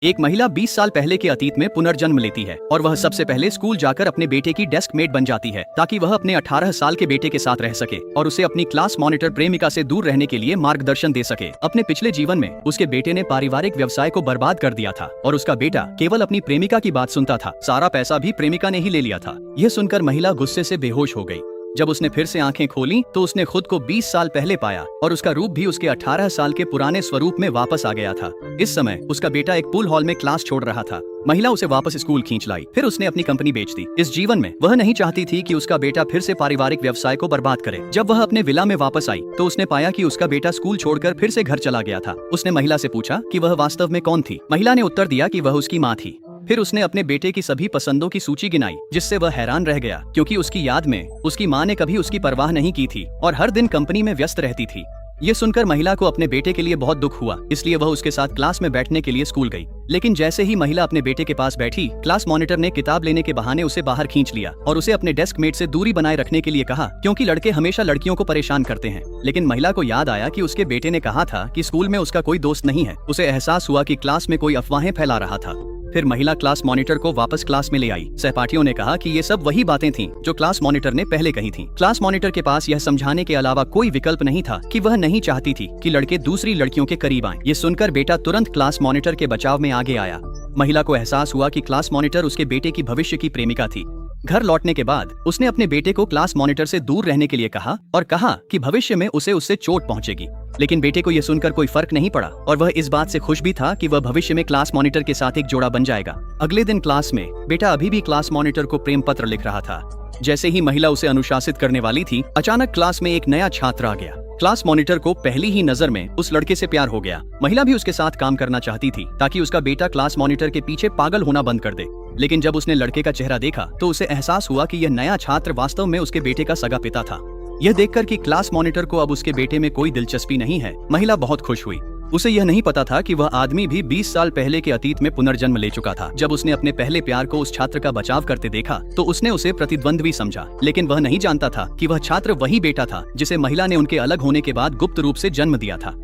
एक महिला 20 साल पहले के अतीत में पुनर्जन्म लेती है और वह सबसे पहले स्कूल जाकर अपने बेटे की डेस्क मेट बन जाती है ताकि वह अपने 18 साल के बेटे के साथ रह सके और उसे अपनी क्लास मॉनिटर प्रेमिका से दूर रहने के लिए मार्गदर्शन दे सके। अपने पिछले जीवन में उसके बेटे ने पारिवारिक व्यवसाय को बर्बाद कर दिया था और उसका बेटा केवल अपनी प्रेमिका की बात सुनता था। सारा पैसा भी प्रेमिका ने ही ले लिया था। यह सुनकर महिला गुस्से से बेहोश हो गई। जब उसने फिर से आंखें खोली तो उसने खुद को 20 साल पहले पाया और उसका रूप भी उसके 18 साल के पुराने स्वरूप में वापस आ गया था। इस समय उसका बेटा एक पूल हॉल में क्लास छोड़ रहा था। महिला उसे वापस स्कूल खींच लाई, फिर उसने अपनी कंपनी बेच दी। इस जीवन में वह नहीं चाहती थी कि उसका बेटा फिर से पारिवारिक व्यवसाय को बर्बाद करे। जब वह अपने विला में वापस आई तो उसने पाया कि उसका बेटा स्कूल छोड़कर फिर से घर चला गया था। उसने महिला से पूछा कि वह वास्तव में कौन थी। महिला ने उत्तर दिया कि वह उसकी माँ थी। फिर उसने अपने बेटे की सभी पसंदों की सूची गिनाई, जिससे वह हैरान रह गया क्योंकि उसकी याद में उसकी माँ ने कभी उसकी परवाह नहीं की थी और हर दिन कंपनी में व्यस्त रहती थी। ये सुनकर महिला को अपने बेटे के लिए बहुत दुख हुआ, इसलिए वह उसके साथ क्लास में बैठने के लिए स्कूल गई। लेकिन जैसे ही महिला अपने बेटे के पास बैठी, क्लास मॉनिटर ने किताब लेने के बहाने उसे बाहर खींच लिया और उसे अपने डेस्क मेट से दूरी बनाए रखने के लिए कहा, क्योंकि लड़के हमेशा लड़कियों को परेशान करते हैं। लेकिन महिला को याद आया कि उसके बेटे ने कहा था कि स्कूल में उसका कोई दोस्त नहीं है। उसे एहसास हुआ कि क्लास में कोई अफवाहें फैला रहा था। फिर महिला क्लास मॉनिटर को वापस क्लास में ले आई। सहपाठियों ने कहा कि ये सब वही बातें थीं जो क्लास मॉनिटर ने पहले कही थीं। क्लास मॉनिटर के पास यह समझाने के अलावा कोई विकल्प नहीं था कि वह नहीं चाहती थी कि लड़के दूसरी लड़कियों के करीब आएं। ये सुनकर बेटा तुरंत क्लास मॉनिटर के बचाव में आगे आया। महिला को एहसास हुआ कि क्लास मॉनिटर उसके बेटे की भविष्य की प्रेमिका थी। घर लौटने के बाद उसने अपने बेटे को क्लास मॉनिटर से दूर रहने के लिए कहा और कहा कि भविष्य में उसे उससे चोट पहुंचेगी। लेकिन बेटे को यह सुनकर कोई फर्क नहीं पड़ा और वह इस बात से खुश भी था कि वह भविष्य में क्लास मॉनिटर के साथ एक जोड़ा बन जाएगा। अगले दिन क्लास में बेटा अभी भी क्लास मॉनिटर को प्रेम पत्र लिख रहा था। जैसे ही महिला उसे अनुशासित करने वाली थी, अचानक क्लास में एक नया छात्र आ गया। क्लास मॉनिटर को पहली ही नजर में उस लड़के से प्यार हो गया। महिला भी उसके साथ काम करना चाहती थी ताकि उसका बेटा क्लास मॉनिटर के पीछे पागल होना बंद कर दे। लेकिन जब उसने लड़के का चेहरा देखा तो उसे एहसास हुआ कि यह नया छात्र वास्तव में उसके बेटे का सगा पिता था। यह देखकर कि क्लास मॉनिटर को अब उसके बेटे में कोई दिलचस्पी नहीं है, महिला बहुत खुश हुई। उसे यह नहीं पता था कि वह आदमी भी 20 साल पहले के अतीत में पुनर्जन्म ले चुका था। जब उसने अपने पहले प्यार को उस छात्र का बचाव करते देखा तो उसने उसे प्रतिद्वंद्वी समझा, लेकिन वह नहीं जानता था कि वह छात्र वही बेटा था जिसे महिला ने उनके अलग होने के बाद गुप्त रूप से जन्म दिया था।